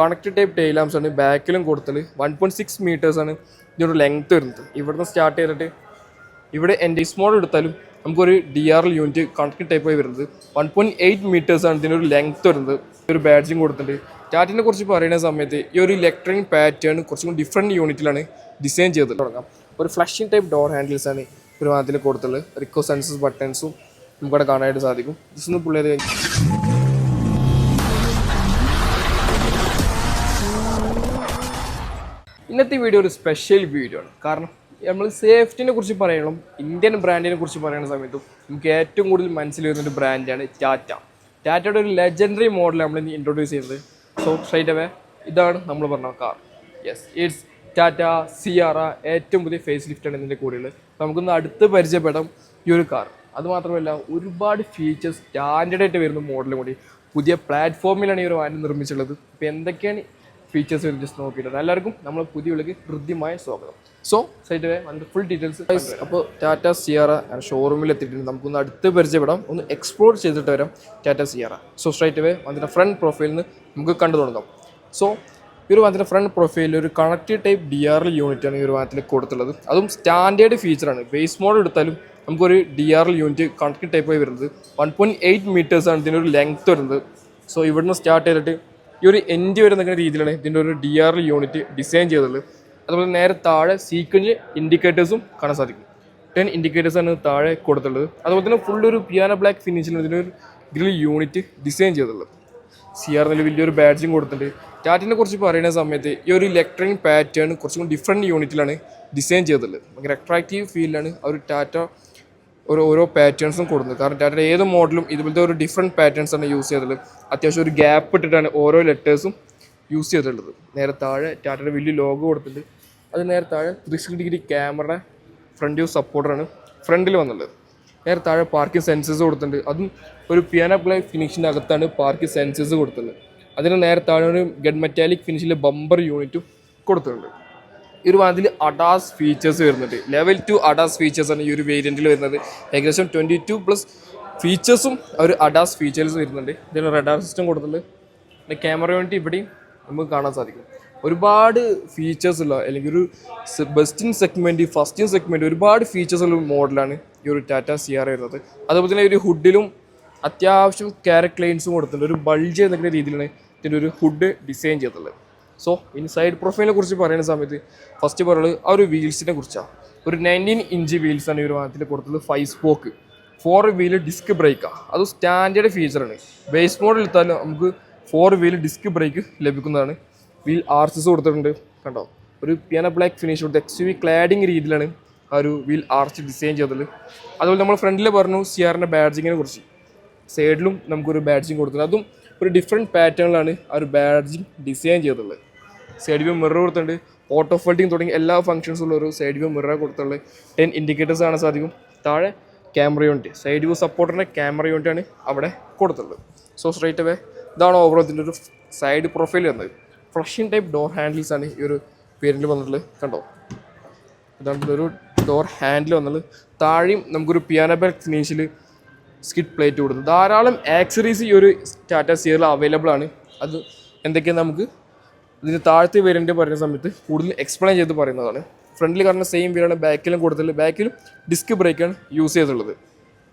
Connect type tail lamps ആണ് ബാക്കിലും കൊടുത്തത് 1.6 മീറ്റേഴ്സ് ആണ് ഇതിനൊരു ലെങ്ത് വരുന്നത്. ഇവിടുന്ന് സ്റ്റാർട്ട് ചെയ്തിട്ട് ഇവിടെ എൻ്റെ സ്മോൾ എടുത്താലും നമുക്കൊരു DRL യൂണിറ്റ് കണക്ട് ടൈപ്പായി വരുന്നത് 1.8 മീറ്റേഴ്സ് ആണ് ഇതിനൊരു ലെങ്ത് വരുന്നത്. ഒരു ബാഡ്ജിങ് കൊടുത്തിട്ടുണ്ട്. ടാറ്റിനെ കുറിച്ച് പറയുന്ന സമയത്ത് ഈ ഒരു ഇലക്ട്രോണിക് പാറ്റേൺ കുറച്ചും കൂടി ഡിഫറെൻറ്റ് യൂണിറ്റിലാണ് ഡിസൈൻ ചെയ്ത് തുടങ്ങാം. ഒരു ഫ്ലഷിംഗ് ടൈപ്പ് ഡോർ ഹാൻഡിൽസ് ആണ് ഒരു വാഹനത്തിൽ കൊടുത്തുള്ളത്. റിക്കോ സെൻസസ് ബട്ടൺസും നമുക്കവിടെ കാണാനായിട്ട് സാധിക്കും. ജസ്റ്റ് ഒന്ന് പുള്ളിയത് ഇന്നത്തെ വീഡിയോ ഒരു സ്പെഷ്യൽ വീഡിയോ ആണ്. കാരണം നമ്മൾ സേഫ്റ്റിനെ കുറിച്ച് പറയണം, ഇന്ത്യൻ ബ്രാൻഡിനെ കുറിച്ച് പറയുന്ന സമയത്തും നമുക്ക് ഏറ്റവും കൂടുതൽ മനസ്സിൽ വരുന്നൊരു ബ്രാൻഡാണ് ടാറ്റ. ടാറ്റയുടെ ഒരു ലെജൻഡറി മോഡൽ നമ്മൾ ഇന്ന് ഇൻട്രൊഡ്യൂസ് ചെയ്യുന്നത്. സോ സ്ട്രൈറ്റ് അവേ ഇതാണ് നമ്മൾ പറഞ്ഞ car. Yes, it's Tata Sierra. ഏറ്റവും പുതിയ ഫേസ് ലിഫ്റ്റാണ് ഇതിൻ്റെ കൂടെയുള്ളത്. നമുക്കൊന്ന് അടുത്ത് പരിചയപ്പെടാം ഈ ഒരു കാർ. അതുമാത്രമല്ല ഒരുപാട് ഫീച്ചേഴ്സ് സ്റ്റാൻഡേർഡായിട്ട് വരുന്ന മോഡലും കൂടി പുതിയ പ്ലാറ്റ്ഫോമിലാണ് ഈ ഒരു വാഹനം നിർമ്മിച്ചിട്ടുള്ളത്. അപ്പോൾ എന്തൊക്കെയാണ് ഫീച്ചേഴ്സ് വരും ജസ്റ്റ് നോക്കിയിട്ട് എല്ലാവർക്കും നമ്മൾ പുതിയ വിളിക്ക് ഹൃദ്യമായ സ്വാഗതം. സോ സൈറ്റ് വേ അതിൻ്റെ ഫുൾ ഡീറ്റെയിൽസ്. അപ്പോൾ ടാറ്റ സിയാറ ഷോറൂമിൽ എത്തിയിട്ടുണ്ട്. നമുക്കൊന്ന് അടുത്ത് പരിചയപ്പെടാം, ഒന്ന് എക്സ്പ്ലോർ ചെയ്തിട്ട് വരാം ടാറ്റ സിയാറ. സോ സ്ട്രൈറ്റ് വേ അതിൻ്റെ ഫ്രണ്ട് പ്രൊഫൈലിൽ നിന്ന് നമുക്ക് കണ്ടു തുടങ്ങാം. സോ ഈ ഒരു വാഹനത്തിൻ്റെ ഫ്രണ്ട് പ്രൊഫൈലിൽ ഒരു കണക്റ്റീവ് ടൈപ്പ് DRL യൂണിറ്റാണ് ഈ ഒരു വാഹനത്തിൽ കൊടുത്തുള്ളത്. അതും സ്റ്റാൻഡേർഡ് ഫീച്ചറാണ്. ബേസ് മോഡൽ എടുത്താലും നമുക്കൊരു DRL യൂണിറ്റ് കണക്റ്റീവ് ടൈപ്പായി വരുന്നത് 1.8 മീറ്റേഴ്സാണ് ഇതിനൊരു ലെങ്ത് വരുന്നത്. സോ ഇവിടുന്ന് സ്റ്റാർട്ട് ചെയ്തിട്ട് ഈ ഒരു എൻഡ് വരുന്ന രീതിയിലാണ് ഇതിൻ്റെ ഒരു DRL യൂണിറ്റ് ഡിസൈൻ ചെയ്തത്. അതുപോലെ നേരെ താഴെ സീക്വൻസ് ഇൻഡിക്കേറ്റേഴ്സും കാണാൻ സാധിക്കും. 10 ഇൻഡിക്കേറ്റേഴ്സാണ് താഴെ കൊടുത്തുള്ളത്. അതുപോലെ തന്നെ ഫുൾ ഒരു പിയാനോ ബ്ലാക്ക് ഫിനിഷിലാണ് ഇതിനൊരു ഗ്രിൽ യൂണിറ്റ് ഡിസൈൻ ചെയ്തിട്ടുള്ളത്. സിയാറിന് വലിയൊരു ബാഡ്ജിങ് കൊടുത്തിട്ടുണ്ട്. ടാറ്റിനെ കുറിച്ച് പറയുന്ന സമയത്ത് ഈ ഒരു ഇലക്ട്രോണിക് പാറ്റേൺ കുറച്ചും കൂടി ഡിഫറെൻറ്റ് യൂണിറ്റിലാണ് ഡിസൈൻ ചെയ്തിട്ടുള്ളത്. ഭയങ്കര അട്രാക്റ്റീവ് ഫീലിലാണ് ആ ഒരു ടാറ്റ ഓരോ പാറ്റേൺസും കൊടുക്കുന്നത്. കാരണം ടാറ്റയുടെ ഏത് മോഡലും ഇതുപോലത്തെ ഒരു ഡിഫറെൻറ്റ് പാറ്റേൺസ് ആണ് യൂസ് ചെയ്തിട്ടുള്ളത്. അത്യാവശ്യം ഒരു ഗ്യാപ്പ് ഇട്ടിട്ടാണ് ഓരോ ലെറ്റേഴ്സും യൂസ് ചെയ്തിട്ടുള്ളത്. നേരെ താഴെ ടാറ്റയുടെ വലിയ ലോഗോ കൊടുത്തിട്ടുണ്ട്. അത് നേരെ താഴെ 360 ക്യാമറ ഫ്രണ്ട് വ്യൂ സപ്പോർട്ടറാണ് ഫ്രണ്ടിൽ വന്നുള്ളത്. നേരെ താഴെ പാർക്കിംഗ് സെൻസേഴ്സ് കൊടുത്തിട്ടുണ്ട്. അതും ഒരു പിയാനോ ബ്ലാക്ക് ഫിനിഷിൻ്റെ അകത്താണ് പാർക്കിംഗ് സെൻസേഴ്സ് കൊടുത്തിട്ടുള്ളത്. അതിന് നേരെ താഴെ ഒരു ഗഡ് മെറ്റാലിക് ഫിനിഷിലെ ബമ്പർ യൂണിറ്റും കൊടുത്തിട്ടുണ്ട്. ഈ ഒരു വാഹനത്തിൽ അഡാസ് ഫീച്ചേഴ്സ് വരുന്നുണ്ട്. ലെവൽ 2 അഡാസ് ഫീച്ചേഴ്സാണ് ഈ ഒരു വേരിയൻറ്റിൽ വരുന്നത്. ഏകദേശം 22+ ഫീച്ചേഴ്സും ഒരു അഡാസ് ഫീച്ചേഴ്സ് വരുന്നുണ്ട്. ഇതിന് റഡാർ സിസ്റ്റം കൊടുത്തിട്ടുണ്ട്. പിന്നെ ക്യാമറ യൂണിറ്റ് ഇവിടെയും നമുക്ക് കാണാൻ സാധിക്കും. ഒരുപാട് ഫീച്ചേഴ്സ് ഉള്ള അല്ലെങ്കിൽ ഒരു best in segment, first in segment ഒരുപാട് ഫീച്ചേഴ്സ് ഉള്ള മോഡലാണ് ഈ ഒരു ടാറ്റ സിയാറ വരുന്നത്. അതുപോലെ തന്നെ ഒരു ഹുഡിലും അത്യാവശ്യം ക്യാരക്ടർ ലൈൻസും കൊടുത്തിട്ടുണ്ട്. ഒരു ബൾജ് എന്ന രീതിയിലാണ് ഇതിൻ്റെ ഒരു ഹുഡ് ഡിസൈൻ ചെയ്തിട്ടുള്ളത്. സോ ഇനി സൈഡ് പ്രൊഫൈലിനെ കുറിച്ച് പറയുന്ന സമയത്ത് ഫസ്റ്റ് പറയുന്നത് ആ ഒരു വീൽസിനെ കുറിച്ചാണ്. ഒരു 19 ഇഞ്ച് വീൽസാണ് ഈ ഒരു വാഹനത്തിൽ കൊടുത്തത്. 5 സ്പോക്ക് 4 വീല് ഡിസ്ക് ബ്രേക്കാണ്. അത് സ്റ്റാൻഡേർഡ് ഫീച്ചറാണ്. ബേസ് മോഡൽ എടുത്താലും നമുക്ക് 4 വീല് ഡിസ്ക് ബ്രേക്ക് ലഭിക്കുന്നതാണ്. വീൽ ആർച്ചസ് കൊടുത്തിട്ടുണ്ട്. കണ്ടോ, ഒരു പിയാനോ ബ്ലാക്ക് ഫിനിഷ് കൊടുത്ത് XUV ക്ലാഡിങ് രീതിയിലാണ് ആ ഒരു വീൽ ആർച്ച് ഡിസൈൻ ചെയ്തത്. അതുപോലെ നമ്മൾ ഫ്രണ്ടിൽ പറഞ്ഞു സിയാറിൻ്റെ ബാഡ്ജിങ്ങിനെ കുറിച്ച്. സൈഡിലും നമുക്കൊരു ബാഡ്ജിങ് കൊടുത്തിട്ടുണ്ട്. അതും ഒരു ഡിഫറെൻറ്റ് പാറ്റേണിലാണ് ആ ഒരു ബാഡ്ജിങ് ഡിസൈൻ ചെയ്തിട്ടുള്ളത്. സൈഡ് വ്യൂ മിറർ കൊടുത്തിട്ടുണ്ട്. ഓട്ടോ ഫോൾഡിങ് തുടങ്ങി എല്ലാ ഫംഗ്ഷൻസുള്ള ഒരു സൈഡ് വ്യൂ മിറർ കൊടുത്തിട്ടുള്ളത്. 10 ഇൻഡിക്കേറ്റേഴ്സ് കാണാൻ സാധിക്കും. താഴെ ക്യാമറ യൂണിറ്റ്, സൈഡ് വ്യൂ സപ്പോർട്ടിൻ്റെ ക്യാമറ യൂണിറ്റാണ് അവിടെ കൊടുത്തിട്ടുള്ളത്. സോ സ്ട്രൈറ്റ് അവേ ഇതാണ് ഓവറോൾ ഇതിൻ്റെ ഒരു സൈഡ് പ്രൊഫൈൽ വരുന്നത്. ഫ്ലഷിംഗ് ടൈപ്പ് ഡോർ ഹാൻഡിൽസ് ആണ് ഈ ഒരു പേരിൽ വന്നിട്ടുള്ളത്. കണ്ടോ, ഇതാണ് ഒരു ഡോർ ഹാൻഡിൽ വന്നുള്ളത്. താഴെയും നമുക്കൊരു പിയാനോ ബ്ലാക്ക് ഫിനിഷിൽ സ്കിഡ് പ്ലേറ്റ് കൊടുത്തു. ധാരാളം ആക്സറീസ് ഈ ഒരു ടാറ്റ സിയറിൽ അവൈലബിൾ ആണ്. അത് എന്തൊക്കെയാണ് നമുക്ക് ഇതിന് താഴത്തെ വേരിയൻ്റ് പറയുന്ന സമയത്ത് കൂടുതൽ എക്സ്പ്ലെയിൻ ചെയ്ത് പറയുന്നതാണ്. ഫ്രണ്ടിൽ കാണുന്ന സെയിം വീലാണ് ബാക്കിലും കൊടുത്തിട്ടുള്ളത്. ബാക്കിലും ഡിസ്ക് ബ്രേക്കാണ് യൂസ് ചെയ്തിട്ടുള്ളത്.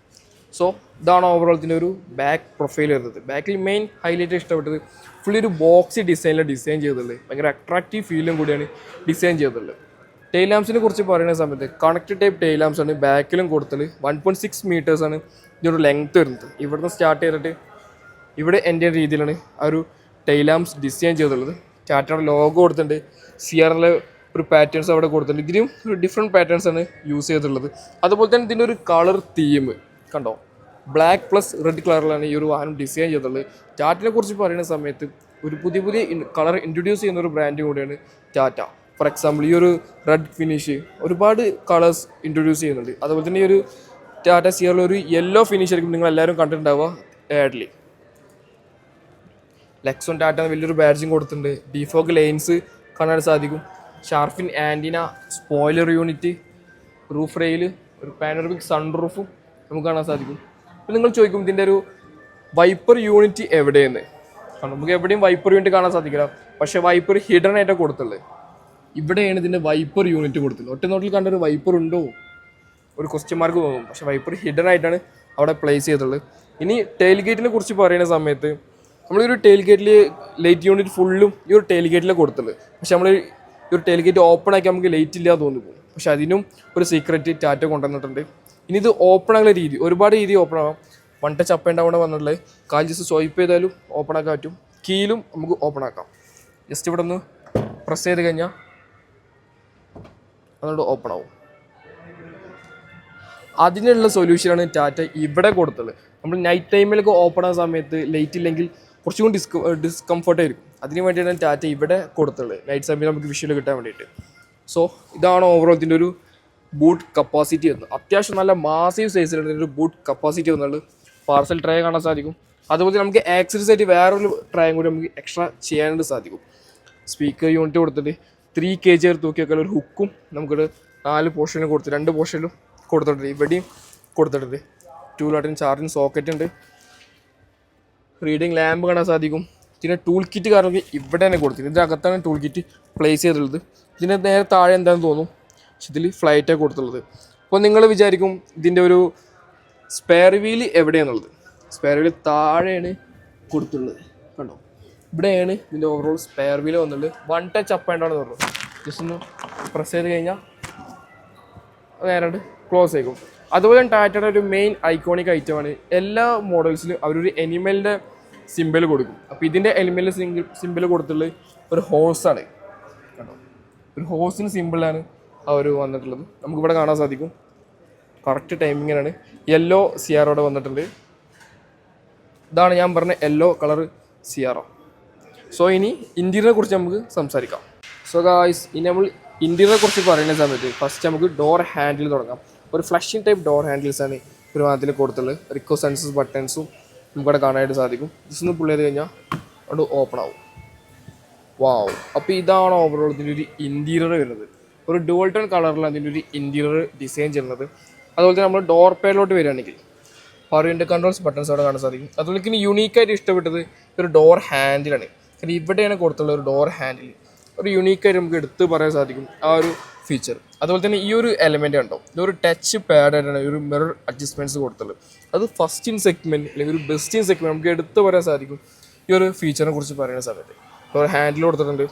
സോ ഇതാണ് ഓവറോൾ ഇതിൻ്റെ ഒരു ബാക്ക് പ്രൊഫൈൽ വരുന്നത്. ബാക്കിൽ മെയിൻ ഹൈലൈറ്റ് ഇഷ്ടപ്പെട്ടത് ഫുള്ളി ഒരു ബോക്സി ഡിസൈനിലാണ് ഡിസൈൻ ചെയ്തിട്ടുള്ളത്. ഭയങ്കര അട്രാക്റ്റീവ് ഫീലും കൂടിയാണ് ഡിസൈൻ ചെയ്തിട്ടുള്ളത്. ടെയിൽ ലാംപ്സിനെ കുറിച്ച് പറയുന്ന സമയത്ത് കണക്ട് ടൈപ്പ് ടെയിൽ ലാംപ്സ് ആണ് ബാക്കിലും കൊടുത്തത്. 1.6 മീറ്റേഴ്സാണ് ഇതിനൊരു ലെങ്ത് വരുന്നത്. ഇവിടുന്ന് സ്റ്റാർട്ട് ചെയ്തിട്ട് ഇവിടെ എൻ്റെ രീതിയിലാണ് ആ ഒരു ടെയിൽ ലാംപ്സ് ഡിസൈൻ ചെയ്തിട്ടുള്ളത്. ടാറ്റയുടെ ലോഗോ കൊടുത്തിട്ടുണ്ട്. സിയാറിലെ ഒരു പാറ്റേൺസ് അവിടെ കൊടുത്തിട്ടുണ്ട്. ഇതിനും ഒരു ഡിഫറെൻറ്റ് പാറ്റേൺസാണ് യൂസ് ചെയ്തിട്ടുള്ളത്. അതുപോലെ തന്നെ ഇതിൻ്റെ ഒരു കളർ തീം കണ്ടോ, ബ്ലാക്ക് പ്ലസ് റെഡ് കളറിലാണ് ഈ ഒരു വാഹനം ഡിസൈൻ ചെയ്തിട്ടുള്ളത്. ടാറ്റയെ കുറിച്ച് പറയുന്ന സമയത്ത് ഒരു പുതിയ കളർ ഇൻട്രൊഡ്യൂസ് ചെയ്യുന്ന ഒരു ബ്രാൻഡ് കൂടിയാണ് ടാറ്റ. ഫോർ എക്സാമ്പിൾ ഈ ഒരു റെഡ് ഫിനിഷ് ഒരുപാട് കളേഴ്സ് ഇൻട്രൊഡ്യൂസ് ചെയ്യുന്നുണ്ട്. അതുപോലെ തന്നെ ഈ ഒരു ടാറ്റ സിയറിൽ ഒരു യെല്ലോ ഫിനിഷ് ആയിരിക്കും നിങ്ങൾ എല്ലാവരും കണ്ടിട്ടുണ്ടാവുക ആഡ്ലി. ലെക്സോൺ ടാറ്റ വലിയൊരു ബാഡ്ജിങ് കൊടുത്തിട്ടുണ്ട്. ഡിഫോഗ് ലൈൻസ് കാണാൻ സാധിക്കും. Shark fin antenna, spoiler unit, roof rail, ഒരു പാനോറമിക് സൺറൂഫും നമുക്ക് കാണാൻ സാധിക്കും. അപ്പോൾ നിങ്ങൾ ചോദിക്കും ഇതിൻ്റെ ഒരു വൈപ്പർ യൂണിറ്റ് എവിടെയെന്ന്. കാരണം നമുക്ക് എവിടെയും വൈപ്പർ യൂണിറ്റ് കാണാൻ സാധിക്കില്ല. പക്ഷേ വൈപ്പർ ഹിഡൻ ആയിട്ടാണ് കൊടുത്തുള്ളത്. ഇവിടെയാണ് ഇതിൻ്റെ വൈപ്പർ യൂണിറ്റ് കൊടുത്തുള്ളത്. ഒറ്റ നോട്ടിൽ കണ്ടൊരു വൈപ്പർ ഉണ്ടോ ഒരു ക്വസ്റ്റ്യൻ മാർക്ക് പോകും. പക്ഷേ വൈപ്പർ ഹിഡൻ ആയിട്ടാണ് അവിടെ പ്ലേസ് ചെയ്തിട്ടുള്ളത്. ഇനി ടെയിൽ ഗേറ്റിനെ കുറിച്ച് പറയുന്ന സമയത്ത് നമ്മളൊരു ടെയിൽ ഗേറ്റിൽ ലൈറ്റ് യൂണിറ്റ് ഫുള്ളും ഈ ഒരു ടെയിൽ ഗേറ്റിലാണ് കൊടുത്തുള്ളത്. പക്ഷെ നമ്മൾ ഈ ഒരു ടെയിൽ ഗേറ്റ് ഓപ്പൺ ആക്കി നമുക്ക് ലൈറ്റ് ഇല്ലാതെ തോന്നി പോകും. പക്ഷെ അതിനും ഒരു സീക്രറ്റ് ടാറ്റ കൊണ്ടുവന്നിട്ടുണ്ട്. ഇനി ഇത് ഓപ്പൺ ആകുന്ന രീതി ഒരുപാട് രീതി ഓപ്പൺ ആകാം. One touch up and down വന്നിട്ടുള്ളത്. കാൽ ജസ്റ്റ് സ്വൈപ്പ് ചെയ്താലും ഓപ്പൺ ആക്കാൻ പറ്റും. കീയിലും നമുക്ക് ഓപ്പൺ ആക്കാം. ജസ്റ്റ് ഇവിടെ ഒന്ന് പ്രസ് ചെയ്ത് കഴിഞ്ഞാൽ അതുകൊണ്ട് ഓപ്പൺ ആവും. അതിനുള്ള സൊല്യൂഷനാണ് ടാറ്റ ഇവിടെ കൊടുത്തത്. നമ്മൾ നൈറ്റ് ടൈമിലൊക്കെ ഓപ്പൺ ആകുന്ന സമയത്ത് ലൈറ്റ് ഇല്ലെങ്കിൽ കുറച്ചും കൂടി ഡിസ്കംഫർട്ട് ആയിരിക്കും. അതിന് വേണ്ടിയിട്ടാണ് ടാറ്റ ഇവിടെ കൊടുത്തത്, നൈറ്റ് സമയത്ത് നമുക്ക് വിഷ്വൽ കിട്ടാൻ വേണ്ടിയിട്ട്. സോ ഇതാണ് ഓവറോൾ ഇതിൻ്റെ ഒരു ബൂട്ട് കപ്പാസിറ്റി വരുന്നത്. അത്യാവശ്യം നല്ല മാസീവ് സൈസിലാണ് ഇതിൻ്റെ ഒരു ബൂട്ട് കപ്പാസിറ്റി വന്നുള്ളത്. പാർസൽ ട്രേ കാണാൻ സാധിക്കും. അതുപോലെ നമുക്ക് ആക്സസറീസ് ആയിട്ട് വേറൊരു ട്രേയും കൂടി നമുക്ക് എക്സ്ട്രാ ചെയ്യാനായിട്ട് സാധിക്കും. സ്പീക്കർ യൂണിറ്റ് കൊടുത്തിട്ട് 3 kg തൂക്കി വെക്കാൻ ഒരു ഹുക്കും നമുക്കൊരു 4 പോർഷനിൽ കൊടുത്ത് 2 പോർഷനിലും കൊടുത്തിട്ടുണ്ട്. ഇവിടെയും കൊടുത്തിട്ടുണ്ട്. 2 വാട്ടിന് ചാർജിങ് സോക്കറ്റ് ഉണ്ട്. റീഡിങ് ലാമ്പ് കാണാൻ സാധിക്കും. ഇതിൻ്റെ ടൂൾ കിറ്റ് കാരണം ഇവിടെ തന്നെ കൊടുത്തിട്ടുണ്ട്. ഇതിൻ്റെ അകത്താണ് ടൂൾ കിറ്റ് പ്ലേസ് ചെയ്തിട്ടുള്ളത്. ഇതിൻ്റെ നേരെ താഴെ എന്താണെന്ന് തോന്നും, പക്ഷെ ഇതിൽ ഫ്ലൈറ്റാണ് കൊടുത്തുള്ളത്. അപ്പോൾ നിങ്ങൾ വിചാരിക്കും ഇതിൻ്റെ ഒരു സ്പെയർ വീല് എവിടെയാണെന്നുള്ളത്. സ്പെയർ വീല് താഴെയാണ് കൊടുത്തുള്ളത്. കണ്ടോ, ഇവിടെയാണ് ഇതിൻ്റെ ഓവറോൾ സ്പെയർ വീല് വന്നുള്ളത്. വൺ ടച്ച് അപ്പ് ആൻഡ് ആണെന്ന് പറഞ്ഞു. ജസ്റ്റ് ഒന്ന് പ്രസ് ചെയ്ത് കഴിഞ്ഞാൽ നേരായിട്ട് ക്ലോസ് ആയിക്കും. അതുപോലെ ടാറ്റയുടെ ഒരു മെയിൻ ഐക്കോണിക് ഐറ്റമാണ് എല്ലാ മോഡൽസിലും അവരൊരു എനിമലിൻ്റെ സിമ്പിൾ കൊടുക്കും. അപ്പോൾ ഇതിൻ്റെ എനിമലിൻ്റെ സിമ്പിൾ കൊടുത്തുള്ളത് ഒരു ഹോഴ്സാണ്. കേട്ടോ, ഒരു ഹോഴ്സിന് സിമ്പിളാണ് അവർ വന്നിട്ടുള്ളത്. നമുക്കിവിടെ കാണാൻ സാധിക്കും. കറക്റ്റ് ടൈമിങ്ങിനാണ്. യെല്ലോ സിയാറോടെ വന്നിട്ടുണ്ട്. ഇതാണ് ഞാൻ പറഞ്ഞ യെല്ലോ കളർ സിയാറോ. സോ ഇനി ഇൻറ്റീരിയറിനെ കുറിച്ച് നമുക്ക് സംസാരിക്കാം. സോ ഗായ്സ്, ഇനി നമ്മൾ ഇൻറ്റീരിയറിനെ കുറിച്ച് പറയുന്ന സമയത്ത് ഫസ്റ്റ് നമുക്ക് ഡോർ ഹാൻഡിൽ തുടങ്ങാം. ഒരു ഫ്ലഷിംഗ് ടൈപ്പ് ഡോർ ഹാൻഡിൽസാണ് ഒരു അതിൽ കൊടുത്തുള്ളത്. റിക്കോ സെൻസസ് ബട്ടൺസും നമുക്കിവിടെ കാണാനായിട്ട് സാധിക്കും. ജസ്റ്റ് ഒന്ന് പുള്ളി ചെയ്ത് കഴിഞ്ഞാൽ അത് ഓപ്പൺ ആവും. വാവ്. അപ്പോൾ ഇതാണ് ഓവറോൾ ഇതിൻ്റെ ഒരു ഇൻറ്റീരിയർ വരുന്നത്. ഒരു ഡുവൽ ടോൺ കളറിലാണ് അതിൻ്റെ ഒരു ഇൻറ്റീരിയർ ഡിസൈൻ ചെയ്യുന്നത്. അതുപോലെ തന്നെ നമ്മൾ ഡോർ പേരിലോട്ട് വരികയാണെങ്കിൽ പവർ വിൻഡോ കൺട്രോൾസ് ബട്ടൺസ് അവിടെ കാണാൻ സാധിക്കും. അതുപോലെ എനിക്ക് യൂണീക്കായിട്ട് ഇഷ്ടപ്പെട്ടത് ഒരു ഡോർ ഹാൻഡിലാണ്. കാരണം ഇവിടെയാണ് കൊടുത്തുള്ള ഒരു ഡോർ ഹാൻഡിൽ ഒരു യൂണീക്കായിട്ട് നമുക്ക് എടുത്ത് പറയാൻ സാധിക്കും ആ ഒരു ഫീച്ചർ. അതുപോലെ തന്നെ ഈ ഒരു എലമെൻ്റ് ഉണ്ടോ, ഇതൊരു ടച്ച് പാഡായിട്ടാണ് ഒരു മിറർ അഡ്ജസ്റ്റ്മെൻറ്റ്സ് കൊടുത്തുള്ളത്. അത് ഫസ്റ്റ് ഇൻ സെഗ്മെൻറ്റ് അല്ലെങ്കിൽ ഒരു ബെസ്റ്റ് ഇൻ സെഗ്മെൻറ്റ് നമുക്ക് എടുത്ത് പറയാൻ സാധിക്കും ഈ ഒരു ഫീച്ചറിനെ കുറിച്ച് പറയുന്ന സമയത്ത്. ഡോർ ഹാൻഡിൽ കൊടുത്തിട്ടുണ്ട്.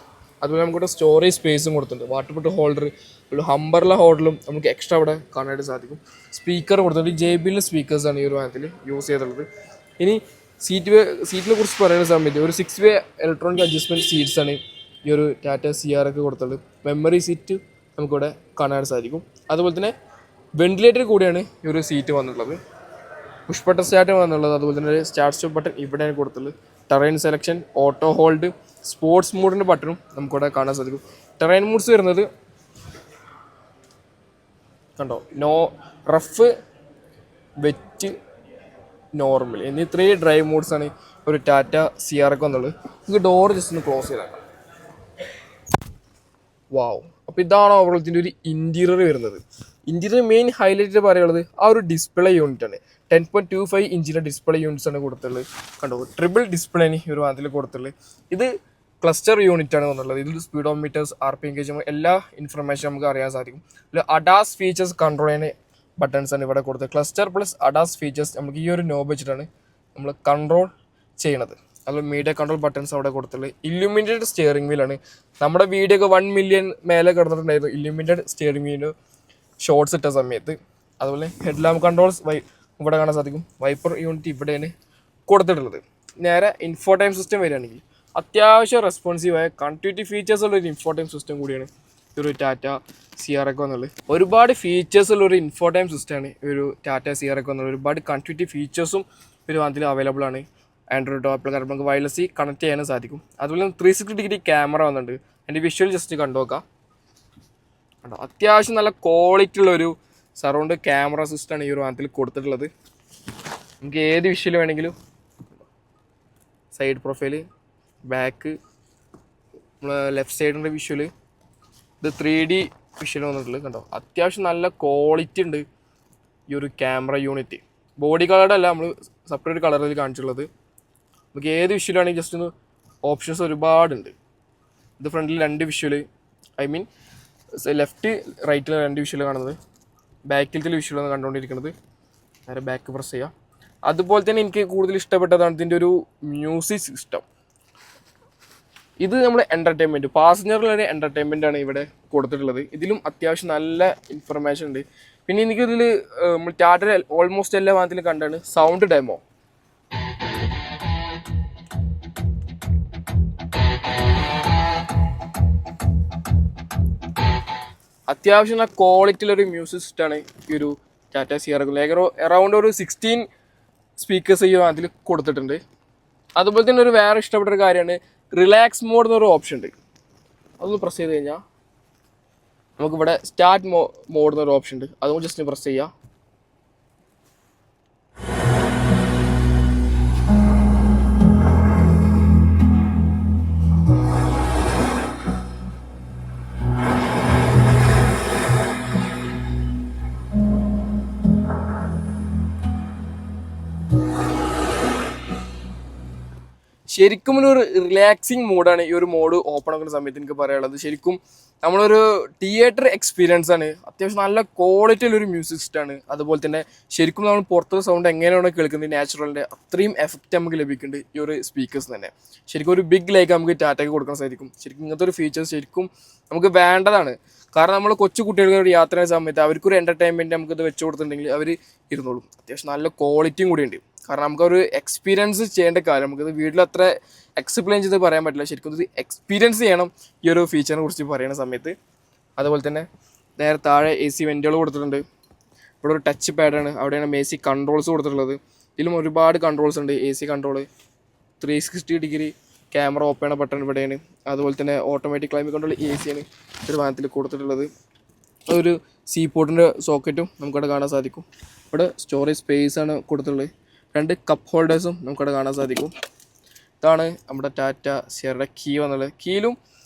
അതുപോലെ നമുക്കിവിടെ സ്റ്റോറേജ് സ്പേസും കൊടുത്തിട്ടുണ്ട്. വാട്ടർ ബോട്ടിൽ ഹോൾഡർ, ഒരു ഹംബർല ഹോൾഡറും നമുക്ക് എക്സ്ട്രാ ഇവിടെ കാണാനായിട്ട് സാധിക്കും. സ്പീക്കർ കൊടുത്തിട്ടുണ്ട്. JBL സ്പീക്കേഴ്സാണ് ഈ ഒരു വാഹനത്തിൽ യൂസ് ചെയ്തിട്ടുള്ളത്. ഇനി സീറ്റിനെ കുറിച്ച് പറയുന്ന സമയത്ത് ഒരു 6 വേ ഇലക്ട്രോണിക് അഡ്ജസ്റ്റ്മെൻറ്റ് സീറ്റ്സാണ് ഈ ഒരു ടാറ്റ CR കൊടുത്തിട്ടുള്ളത്. മെമ്മറി സീറ്റ് നമുക്കിവിടെ കാണാനായിട്ട് സാധിക്കും. അതുപോലെ തന്നെ വെന്റിലേറ്റർ കൂടിയാണ് ഈ ഒരു സീറ്റ് വന്നിട്ടുള്ളത്. പുഷ് ബട്ടൺ സ്റ്റാർട്ട് വന്നുള്ളത്. അതുപോലെ തന്നെ സ്റ്റാർട്ട് സ്റ്റോപ്പ് ബട്ടൺ ഇവിടെയാണ് കൊടുത്തുള്ളത്. Terrain selection, auto hold, sports മോഡിൻ്റെ ബട്ടണും നമുക്കിവിടെ കാണാൻ സാധിക്കും. ടെറൈൻ മോഡ്സ് വരുന്നത് കണ്ടോ, റഫ്, വെറ്റ്, നോർമൽ എന്നീ 3 ഡ്രൈവ് മോഡ്സാണ് ഒരു ടാറ്റ CR വന്നുള്ളത്. നമുക്ക് ഡോർ ജസ്റ്റ് ഒന്ന് ക്ലോസ് ചെയ്തേക്കാം. വാവ്. അപ്പോൾ ഇതാണ് ഓവറോൾ ഇതിൻ്റെ ഒരു ഇൻറ്റീരിയർ വരുന്നത്. ഇൻറ്റീരിയർ മെയിൻ ഹൈലൈറ്റ് പറയുന്നത് ആ ഒരു ഡിസ്പ്ലേ യൂണിറ്റാണ്. 10.25 ഇഞ്ചിൻ്റെ ഡിസ്പ്ലേ യൂണിറ്റ്സാണ് കൊടുത്തുള്ളത്. കണ്ടോ, ട്രിപ്പിൾ ഡിസ്പ്ലേന് ഈ ഒരു അതിൽ കൊടുത്തുള്ളത്. ഇത് ക്ലസ്റ്റർ യൂണിറ്റാണ് വന്നുള്ളത്. ഇതിൽ സ്പീഡോമീറ്റേഴ്സ്, RPM ഗേജ് എല്ലാ ഇൻഫർമേഷൻ നമുക്ക് അറിയാൻ സാധിക്കും. ഇതിൽ അഡാസ് ഫീച്ചേഴ്സ് കൺട്രോൾ ചെയ്യുന്ന ബട്ടൺസാണ് ഇവിടെ കൊടുത്തത്. ക്ലസ്റ്റർ പ്ലസ് അഡാസ് ഫീച്ചേഴ്സ് നമുക്ക് ഈ ഒരു നോബ് വെച്ചിട്ടാണ് നമ്മൾ കൺട്രോൾ ചെയ്യണത്. അതുപോലെ മീഡിയ കൺട്രോൾ ബട്ടൺസ് അവിടെ കൊടുത്തുള്ളത്. Illuminated steering വീലാണ്. നമ്മുടെ വീഡിയോ ഒക്കെ 1 മില്യൺ മേലെ കിടന്നിട്ടുണ്ടായിരുന്നു ഇല്ലുമിനേറ്റഡ് സ്റ്റിയറിംഗ് വീല് ഷോർട്സ് ഇട്ട സമയത്ത്. അതുപോലെ ഹെഡ് ലാമ്പ് കൺട്രോൾസ് ഇവിടെ കാണാൻ സാധിക്കും. വൈപ്പർ യൂണിറ്റ് ഇവിടെയാണ് കൊടുത്തിട്ടുള്ളത്. നേരെ ഇൻഫോടൈം സിസ്റ്റം വരികയാണെങ്കിൽ അത്യാവശ്യം റെസ്പോൺസീവായ കണക്ടിവിറ്റി ഫീച്ചേഴ്സ് ഉള്ള ഒരു ഇൻഫോടൈം സിസ്റ്റം കൂടിയാണ് ഒരു ടാറ്റ CR വന്നുള്ളത്. ഒരുപാട് ഫീച്ചേഴ്സ് ഉള്ള ഒരു ഇൻഫോടൈം സിസ്റ്റമാണ് ഒരു ടാറ്റ CR വന്നുള്ളത്. ഒരുപാട് കണക്ടിവിറ്റി ഫീച്ചേഴ്സും ഒരു അതിൽ അവൈലബിൾ ആണ്. ആൻഡ്രോയിഡ് ആപ്പിൾ കാരണം നമുക്ക് വയർലെസ് കണക്ട് ചെയ്യാനും സാധിക്കും. അതുപോലെ 360 ഡിഗ്രി ക്യാമറ വന്നിട്ടുണ്ട്. അതിൻ്റെ വിഷ്വൽ ജസ്റ്റ് കണ്ടു നോക്കാം. കണ്ടോ, അത്യാവശ്യം നല്ല ക്വാളിറ്റി ഉള്ളൊരു സറൗണ്ട് ക്യാമറ സിസ്റ്റമാണ് ഈ ഒരു വാഹനത്തിൽ കൊടുത്തിട്ടുള്ളത്. നമുക്ക് ഏത് വിഷ്വൽ വേണമെങ്കിലും സൈഡ് പ്രൊഫൈല്, ബാക്ക്, ലെഫ്റ്റ് സൈഡിൻ്റെ വിഷ്വൽ, ഇത് 3D വിഷ്വൽ വന്നിട്ടുള്ളത്. കണ്ടോ, അത്യാവശ്യം നല്ല ക്വാളിറ്റി ഉണ്ട് ഈ ഒരു ക്യാമറ യൂണിറ്റ്. ബോഡി കളറുടെ അല്ല, നമ്മൾ സെപ്പറേറ്റ് കളറിൽ കാണിച്ചിട്ടുള്ളത്. നമുക്ക് ഏത് വിഷ്വലാണെങ്കിൽ ജസ്റ്റ് ഒന്ന് ഓപ്ഷൻസ് ഒരുപാടുണ്ട്. ഇത് ഫ്രണ്ടിൽ 2 വിഷ്വൽ, ഐ മീൻ ലെഫ്റ്റ് റൈറ്റിൽ 2 വിഷ്വൽ കാണുന്നത്, ബാക്കിലത്തെ വിഷ്വലാണ് കണ്ടുകൊണ്ടിരിക്കുന്നത്. നേരെ ബാക്ക് പ്രസ് ചെയ്യുക. അതുപോലെ തന്നെ എനിക്ക് കൂടുതൽ ഇഷ്ടപ്പെട്ടതാണ് ഇതിൻ്റെ ഒരു മ്യൂസിക് സിസ്റ്റം. ഇത് നമ്മൾ എൻ്റർടൈൻമെൻറ്റ്, പാസഞ്ചറിലൊരു എൻ്റർടൈൻമെൻറ്റാണ് ഇവിടെ കൊടുത്തിട്ടുള്ളത്. ഇതിലും അത്യാവശ്യം നല്ല ഇൻഫർമേഷൻ ഉണ്ട്. പിന്നെ എനിക്കിതിൽ നമ്മൾ ടാറ്റ ഓൾമോസ്റ്റ് എല്ലാ ഭാഗത്തിലും കണ്ടാണ് സൗണ്ട് ഡെമോ. അത്യാവശ്യം നല്ല ക്വാളിറ്റിയിലൊരു മ്യൂസിക് സിസ്റ്റമാണ് ഈ ഒരു ടാറ്റ സിയറ. അറൗണ്ട് ഒരു 16 സ്പീക്കേഴ്സ് ഈ അതിൽ കൊടുത്തിട്ടുണ്ട്. അതുപോലെ തന്നെ ഒരു വേറെ ഇഷ്ടപ്പെട്ട ഒരു കാര്യമാണ് റിലാക്സ് മോഡ് എന്നൊരു ഓപ്ഷൻ ഉണ്ട്. അതൊന്ന് പ്രസ് ചെയ്ത് കഴിഞ്ഞാൽ നമുക്കിവിടെ സ്റ്റാർട്ട് മോഡ് എന്നൊരു ഓപ്ഷൻ ഉണ്ട്. അതും ജസ്റ്റ് പ്രസ് ചെയ്യുക. ശരിക്കും ഒരു റിലാക്സിങ് മൂഡാണ് ഈ ഒരു മോഡ് ഓപ്പൺ ആക്കുന്ന സമയത്ത് എനിക്ക് പറയാനുള്ളത്. ശരിക്കും നമ്മളൊരു തിയേറ്റർ എക്സ്പീരിയൻസ് ആണ്. അത്യാവശ്യം നല്ല ക്വാളിറ്റിയിലൊരു മ്യൂസിക് സിസ്റ്റമാണ്. അതുപോലെ തന്നെ ശരിക്കും നമ്മൾ പുറത്തെ സൗണ്ട് എങ്ങനെയാണ് കേൾക്കുന്നത് നാച്ചുറലിൻ്റെ അത്രയും എഫക്റ്റ് നമുക്ക് ലഭിക്കുന്നുണ്ട് ഈ ഒരു സ്പീക്കേഴ്സ് തന്നെ. ശരിക്കും ഒരു ബിഗ് ലൈക്ക് നമുക്ക് ടാറ്റയ്ക്ക് കൊടുക്കാൻ സാധിക്കും. ശരിക്കും ഇങ്ങനത്തെ ഒരു ഫീച്ചേഴ്സ് ശരിക്കും നമുക്ക് വേണ്ടതാണ്. കാരണം നമ്മൾ കൊച്ചു കുട്ടികൾക്ക് യാത്ര ചെയ്യുന്ന സമയത്ത് അവർക്കൊരു എൻ്റർടൈൻമെൻറ്റ് നമുക്കിത് വെച്ച് കൊടുത്തിട്ടുണ്ടെങ്കിൽ അവർ ഇരുന്നോളും. അത്യാവശ്യം നല്ല ക്വാളിറ്റിയും കൂടിയുണ്ട്. കാരണം നമുക്കൊരു എക്സ്പീരിയൻസ് ചെയ്യേണ്ട കാര്യം, നമുക്കിത് വീട്ടിൽ അത്ര എക്സ്പ്ലെയിൻ ചെയ്ത് പറയാൻ പറ്റില്ല. ശരിക്കും ഇത് എക്സ്പീരിയൻസ് ചെയ്യണം ഈ ഒരു ഫീച്ചറിനെ കുറിച്ച് പറയുന്ന സമയത്ത്. അതുപോലെ തന്നെ നേരെ താഴെ AC വെൻറ്റുകൾ കൊടുത്തിട്ടുണ്ട്. ഇവിടെ ഒരു ടച്ച് പാഡാണ്, അവിടെയാണ് AC കൺട്രോൾസ് കൊടുത്തിട്ടുള്ളത്. ഇതിലും ഒരുപാട് കൺട്രോൾസ് ഉണ്ട്. AC control, 360 degree camera open ചെയ്യണ ബട്ടൺ ഇവിടെയാണ്. അതുപോലെ തന്നെ ഓട്ടോമാറ്റിക് ക്ലൈമറ്റ് കൺട്രോൾ AC ആണ് ഒരു വാഹനത്തിൽ കൊടുത്തിട്ടുള്ളത്. ഒരു പോർട്ടിൻ്റെ സോക്കറ്റും നമുക്കവിടെ കാണാൻ സാധിക്കും. ഇവിടെ സ്റ്റോറേജ് സ്പേസ് ആണ് കൊടുത്തിട്ടുള്ളത്. 2 കപ്പ് ഹോൾഡേഴ്സും നമുക്കവിടെ കാണാൻ സാധിക്കും. ഇതാണ് നമ്മുടെ ടാറ്റ സിയറയുടെ കീ വന്നുള്ളത്. കീയിലും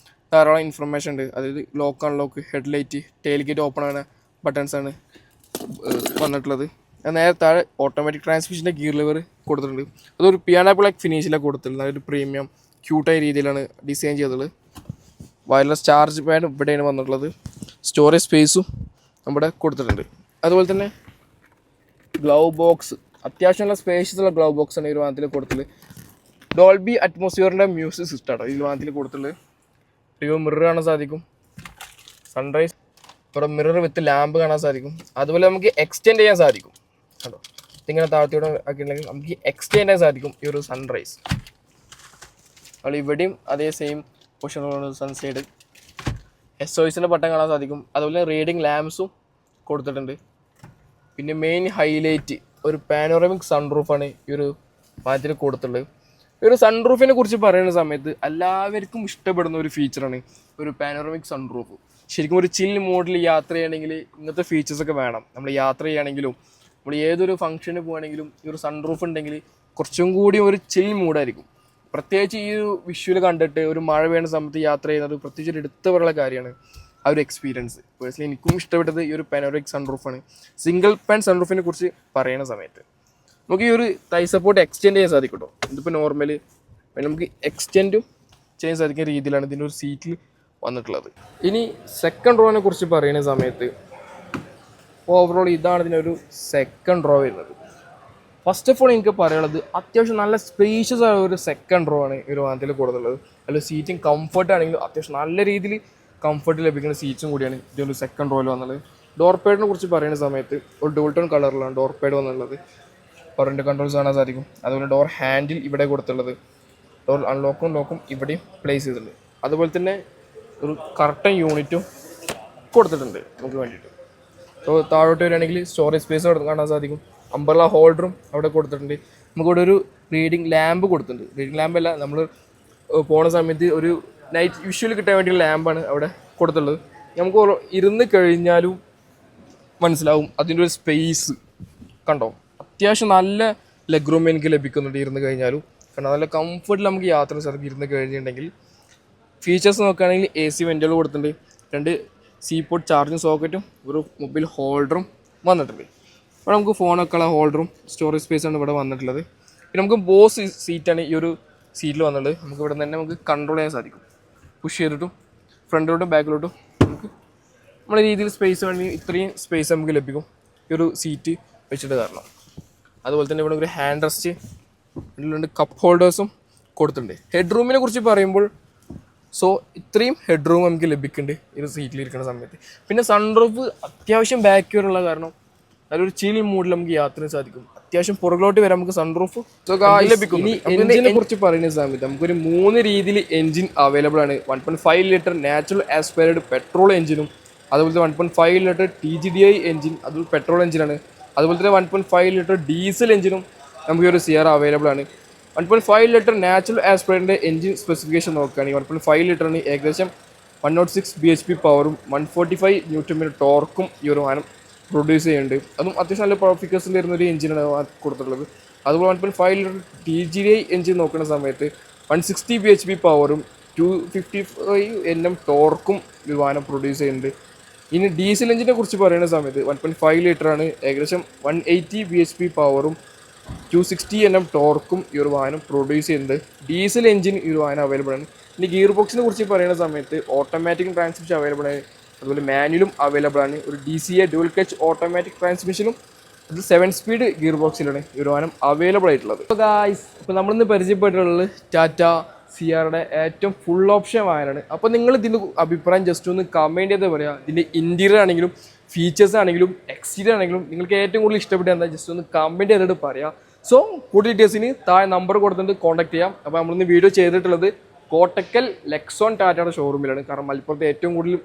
ധാരാളം ഇൻഫർമേഷൻ ഉണ്ട്. അതായത് lock unlock, headlight, tail gate open ആകുന്ന ബട്ടൺസാണ് വന്നിട്ടുള്ളത്. നേരെ താഴെ ഓട്ടോമാറ്റിക് ട്രാൻസ്മിഷൻ്റെ ഗിയർ ലിവർ കൊടുത്തിട്ടുണ്ട്. അതൊരു പിയാനോ ബ്ലാക്ക് ഫിനിഷിലാണ് കൊടുത്തിട്ടുള്ളത്. അതൊരു പ്രീമിയം ക്യൂട്ടായ രീതിയിലാണ് ഡിസൈൻ ചെയ്തത്. വയർലെസ് ചാർജ് പാഡ് ഇവിടെയാണ് വന്നിട്ടുള്ളത്. സ്റ്റോറേജ് സ്പേസും നമ്മുടെ കൊടുത്തിട്ടുണ്ട്. അതുപോലെ തന്നെ ഗ്ലൗ ബോക്സ്, അത്യാവശ്യമുള്ള സ്പേഷ്യസുള്ള ഗ്ലൗ ബോക്സാണ് ഈ ഒരു വാഹനത്തിൽ കൊടുത്തിട്ടുള്ളത്. ഡോൾബി അറ്റ്മോസ്ഫിയറിൻ്റെ മ്യൂസിക് സിസ്റ്റമാണ് ഈ വാഹനത്തിൽ കൊടുത്തിട്ടുള്ളത്. റിയോ മിറർ കാണാൻ സാധിക്കും, സൺറൈസ്, ഇവിടെ മിറർ വിത്ത് ലാമ്പ് കാണാൻ സാധിക്കും. അതുപോലെ നമുക്ക് എക്സ്റ്റെൻഡ് ചെയ്യാൻ സാധിക്കും. കണ്ടോ, ഇങ്ങനെ താഴ്ത്തിയോടെ ആക്കിയിട്ടുണ്ടെങ്കിൽ നമുക്ക് എക്സ്റ്റെൻഡ് ചെയ്യാൻ സാധിക്കും ഈ ഒരു സൺറൈസ്. നമ്മൾ ഇവിടെയും അതേ സെയിം പൊസിഷനുള്ള സൺസൈഡ്. SOSൻ്റെ ബട്ടൺ കാണാൻ സാധിക്കും. അതുപോലെ റീഡിങ് ലാമ്പ്സും കൊടുത്തിട്ടുണ്ട്. പിന്നെ മെയിൻ ഹൈലൈറ്റ് ഒരു പാനോറമിക് സൺറൂഫാണ് ഈ ഒരു വാഹനത്തിൽ കൊടുത്തിട്ടുള്ളത്. ഈ ഒരു സൺറൂഫിനെ കുറിച്ച് പറയുന്ന സമയത്ത് എല്ലാവർക്കും ഇഷ്ടപ്പെടുന്ന ഒരു ഫീച്ചറാണ് ഒരു പാനോറമിക് സൺറൂഫ്. ശരിക്കും ഒരു ചിൽ മോഡിൽ യാത്ര ചെയ്യണമെങ്കിൽ ഇങ്ങനത്തെ ഫീച്ചേഴ്സൊക്കെ വേണം. നമ്മൾ യാത്ര ചെയ്യുകയാണെങ്കിലും നമ്മൾ ഏതൊരു ഫംഗ്ഷന് പോകുകയാണെങ്കിലും ഈ ഒരു സൺറൂഫ് ഉണ്ടെങ്കിൽ കുറച്ചും കൂടി ഒരു ചിൽ മൂഡായിരിക്കും. പ്രത്യേകിച്ച് ഈ ഒരു വിഷ്വൽ കണ്ടിട്ട് ഒരു മഴ വീണ സമയത്ത് യാത്ര ചെയ്യുന്നത് പ്രത്യേകിച്ച് ഒരു എടുത്തു പറയുന്ന കാര്യമാണ് ആ ഒരു എക്സ്പീരിയൻസ്. പേഴ്സണലി എനിക്കും ഇഷ്ടപ്പെട്ടത് ഈ ഒരു പാനോറമിക് സൺറൂഫാണ്. സിംഗിൾ പാൻ സൺറൂഫിനെ കുറിച്ച് പറയുന്ന സമയത്ത് നമുക്ക് ഈ ഒരു തൈ സപ്പോർട്ട് എക്സ്റ്റെൻഡ് ചെയ്യാൻ സാധിക്കും കേട്ടോ. ഇതിപ്പോൾ നോർമൽ നമുക്ക് എക്സ്റ്റെൻഡും ചെയ്യാൻ സാധിക്കുന്ന രീതിയിലാണ് ഇതിൻ്റെ ഒരു സീറ്റിൽ വന്നിട്ടുള്ളത്. ഇനി സെക്കൻഡ് റോനെ കുറിച്ച് പറയുന്ന സമയത്ത് ഓവറോൾ ഇതാണ് ഇതിനൊരു സെക്കൻഡ് റോ വരുന്നത്. ഫസ്റ്റ് ഓഫ് ഓൾ എനിക്ക് പറയാനുള്ളത് അത്യാവശ്യം നല്ല സ്പേഷ്യസ് ആയ ഒരു സെക്കൻഡ് റോ ആണ് ഈ ഒരു വാഹനത്തിൽ കൊടുത്തുള്ളത്. അതിൽ സീറ്റിംഗ് കംഫർട്ട് ആണെങ്കിലും അത്യാവശ്യം നല്ല രീതിയിൽ കംഫർട്ട് ലഭിക്കുന്ന സീറ്റ്സും കൂടിയാണ് ഇതിൻ്റെ സെക്കൻഡ് റോയിൽ വന്നുള്ളത്. ഡോർ പാഡിനെ കുറിച്ച് പറയുന്ന സമയത്ത് ഒരു ഡുവൽ ടോൺ കളറിലാണ് ഡോർ പാഡ് വന്നുള്ളത്. പവറിൻ്റെ കൺട്രോൾസ് കാണാൻ സാധിക്കും. അതുപോലെ ഡോർ ഹാൻഡിൽ ഇവിടെ കൊടുത്തുള്ളത്. ഡോർ അൺലോക്കും ലോക്കും ഇവിടെയും പ്ലേസ് ചെയ്തിട്ടുണ്ട്. അതുപോലെ തന്നെ ഒരു കർട്ടൻ യൂണിറ്റും കൊടുത്തിട്ടുണ്ട് നമുക്ക് വേണ്ടിയിട്ട്. അപ്പോൾ താഴോട്ട് വരികയാണെങ്കിൽ സ്റ്റോറേജ് സ്പേസ് അവിടെ കാണാൻ സാധിക്കും. അംബ്രല്ല ഹോൾഡറും അവിടെ കൊടുത്തിട്ടുണ്ട്. നമുക്കിവിടെ ഒരു റീഡിങ് ലാമ്പ് കൊടുത്തിട്ടുണ്ട്. റീഡിങ് ലാമ്പല്ല, നമ്മൾ പോണ സമയത്ത് ഒരു നൈറ്റ് വിഷ്വൽ കിട്ടാൻ വേണ്ടിയുള്ള ലാമ്പാണ് അവിടെ കൊടുത്തുള്ളത്. നമുക്ക് ഇരുന്ന് കഴിഞ്ഞാലും മനസ്സിലാവും അതിൻ്റെ ഒരു സ്പേസ് കണ്ടോ. അത്യാവശ്യം നല്ല ലെഗ് റൂം എനിക്ക് ലഭിക്കുന്നുണ്ട് ഇരുന്ന് കഴിഞ്ഞാലും. കാരണം നല്ല കംഫർട്ടിൽ നമുക്ക് യാത്ര സാധിക്കും ഇരുന്ന് കഴിഞ്ഞിട്ടുണ്ടെങ്കിൽ. ഫീച്ചേഴ്സ് നോക്കുകയാണെങ്കിൽ AC വെൻറ്റുകൾ കൊടുത്തിട്ടുണ്ട്. 2 പോർട്ട് ചാർജിങ് സോക്കറ്റും ഒരു മൊബൈൽ ഹോൾഡറും വന്നിട്ടുണ്ട്. ഇവിടെ നമുക്ക് ഫോണൊക്കെയുള്ള ഹോൾഡറും സ്റ്റോറേജ് സ്പേസാണ് ഇവിടെ വന്നിട്ടുള്ളത്. പിന്നെ നമുക്ക് ബോസ് സീറ്റാണ് ഈ ഒരു സീറ്റിൽ വന്നിട്ടുള്ളത്. നമുക്ക് ഇവിടെ തന്നെ നമുക്ക് കൺട്രോൾ ചെയ്യാൻ സാധിക്കും. പുഷ് ചെയ്തിട്ടും ഫ്രണ്ടിലോട്ടും ബാക്കിലോട്ടും നമുക്ക് നമ്മളെ രീതിയിൽ സ്പേസ് വേണമെങ്കിൽ ഇത്രയും സ്പേസ് നമുക്ക് ലഭിക്കും ഈ ഒരു സീറ്റ് വെച്ചിട്ട് കാരണം. അതുപോലെ തന്നെ ഇവിടെ ഒരു ഹാൻഡ് റെസ്റ്റ് ഇതിലുണ്ട്, കപ്പ് ഹോൾഡേഴ്സും കൊടുത്തിട്ടുണ്ട്. ഹെഡ് റൂമിനെ കുറിച്ച് പറയുമ്പോൾ ഇത്രയും ഹെഡ് റൂം നമുക്ക് ലഭിക്കുന്നുണ്ട് ഈ ഒരു സീറ്റിലിരിക്കുന്ന സമയത്ത്. പിന്നെ സൺറൂഫ് അത്യാവശ്യം ബാക്ക്വറുള്ള കാരണം നല്ലൊരു ചിൽ മൂഡിൽ നമുക്ക് യാത്ര സാധിക്കും. അത്യാവശ്യം പുറകിലോട്ട് വരാൻ നമുക്ക് സൺറൂഫ് ലഭിക്കും. ഇനി എഞ്ചിനെ കുറിച്ച് പറയുന്ന സമയത്ത് നമുക്കൊരു 3 രീതിയിൽ എഞ്ചിൻ അവൈലബിൾ ആണ്. 1.5 ലിറ്റർ നാച്ചുറൽ ആസ്പയർഡ് പെട്രോൾ എഞ്ചിനും, അതുപോലെ തന്നെ 1.5 ലിറ്റർ TGDI എഞ്ചിൻ, അത് പെട്രോൾ എഞ്ചിനാണ്. അതുപോലെ തന്നെ 1.5 ലിറ്റർ ഡീസൽ എഞ്ചിനും നമുക്ക് ഈ ഒരു സിയറ അവൈലബിൾ ആണ്. 1.5 ലിറ്റർ നാച്ചുറൽ ആസ്പയറിൻ്റെ എഞ്ചിൻ സ്പെസിഫിക്കേഷൻ നോക്കുകയാണെങ്കിൽ 1.5 ലിറ്ററിന് ഏകദേശം 106 bhp പവറും 145 Nm ടോർക്കും ഈ ഒരു വാഹനം പ്രൊഡ്യൂസ് ചെയ്യുന്നുണ്ട്. അതും അത്യാവശ്യം നല്ല പവർ ഫിക്കേഴ്സിൽ വരുന്ന ഒരു എഞ്ചിനാണ് കൊടുത്തിട്ടുള്ളത്. അതുപോലെ 1.5 ലിറ്റർ TGDI എഞ്ചിൻ നോക്കുന്ന സമയത്ത് 160 bhp പവറും 255 Nm ടോർക്കും ഈ വാഹനം പ്രൊഡ്യൂസ് ചെയ്യുന്നുണ്ട്. ഇനി ഡീസൽ എഞ്ചിനെ കുറിച്ച് പറയുന്ന സമയത്ത് 1.5 ലിറ്ററാണ് ഏകദേശം 180 bhp പവറും 260 Nm ടോർക്കും ഈ ഒരു വാഹനം പ്രൊഡ്യൂസ് ചെയ്യുന്നത്. ഡീസൽ എഞ്ചിൻ ഈ ഒരു വാഹനം അവൈലബിൾ ആണ്. ഇനി ഗിയർ ബോക്സിനെ കുറിച്ച് പറയുന്ന സമയത്ത് ഓട്ടോമാറ്റിക് ട്രാൻസ്മിഷൻ അവൈലബിൾ ആണ്, അതുപോലെ മാനുവലും അവൈലബിൾ ആണ്. ഒരു DCA ഡ്യുവൽ ക്ലച്ച് ഓട്ടോമാറ്റിക് ട്രാൻസ്മിഷനും അത് 7 സ്പീഡ് ഗിയർ ബോക്സിലാണ് ഈ ഒരു വാഹനം അവൈലബിൾ ആയിട്ടുള്ളത്. അപ്പോൾ ഗായ്സ്, ഇപ്പോൾ നമ്മളിന്ന് പരിചയപ്പെട്ടിട്ടുള്ളത് ടാറ്റ സിയാറയുടെ ഏറ്റവും ഫുൾ ഓപ്ഷൻ വാഹനമാണ്. അപ്പോൾ നിങ്ങൾ ഇതിൻ്റെ അഭിപ്രായം ജസ്റ്റ് ഒന്ന് കമൻറ്റ് ചെയ്ത് പറയുക. ഇതിൻ്റെ ഇൻറ്റീരിയർ ആണെങ്കിലും ഫീച്ചേഴ്സ് ആണെങ്കിലും എക്സ്റ്റീരിയർ ആണെങ്കിലും നിങ്ങൾക്ക് ഏറ്റവും കൂടുതൽ ഇഷ്ടപ്പെട്ട എന്താ ജസ്റ്റ് ഒന്ന് കമൻറ്റ് ചെയ്തിട്ട് പറയാം. കൂടുതൽ ഡീറ്റെയിൽസിന് താഴെ നമ്പർ കൊടുത്തിട്ട് കോൺടാക്ട് ചെയ്യാം. അപ്പോൾ നമ്മളിന്ന് വീഡിയോ ചെയ്തിട്ടുള്ളത് കോട്ടക്കൽ ലെക്സോൺ ടാറ്റയുടെ ഷോറൂമിലാണ്. കാരണം മലപ്പുറത്ത് ഏറ്റവും കൂടുതൽ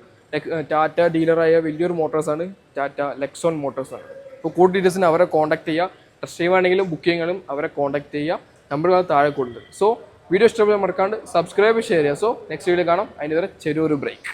ടാറ്റ ഡീലറായ വലിയൊരു മോട്ടോഴ്സാണ് ടാറ്റ ലെക്സോൺ മോട്ടോഴ്സാണ്. അപ്പോൾ കൂടുതൽ ഡീറ്റെയിൽസിന് അവരെ കോൺടാക്ട് ചെയ്യുക. ടെസ്റ്റ് ഡ്രൈവ് ആണെങ്കിലും ബുക്കിങ്ങുകളും അവരെ കോൺടാക്ട് ചെയ്യുക. നമ്പർ താഴെ കൊടുത്ത്. വീഡിയോ ഇഷ്ടപ്പെടാൻ മറക്കാണ്ട് സബ്സ്ക്രൈബ് ഷെയർ ചെയ്യുക. നെക്സ്റ്റ് വീഡിയോ കാണാം. അതിന് വരെ ചെറിയൊരു ബ്രേക്ക്.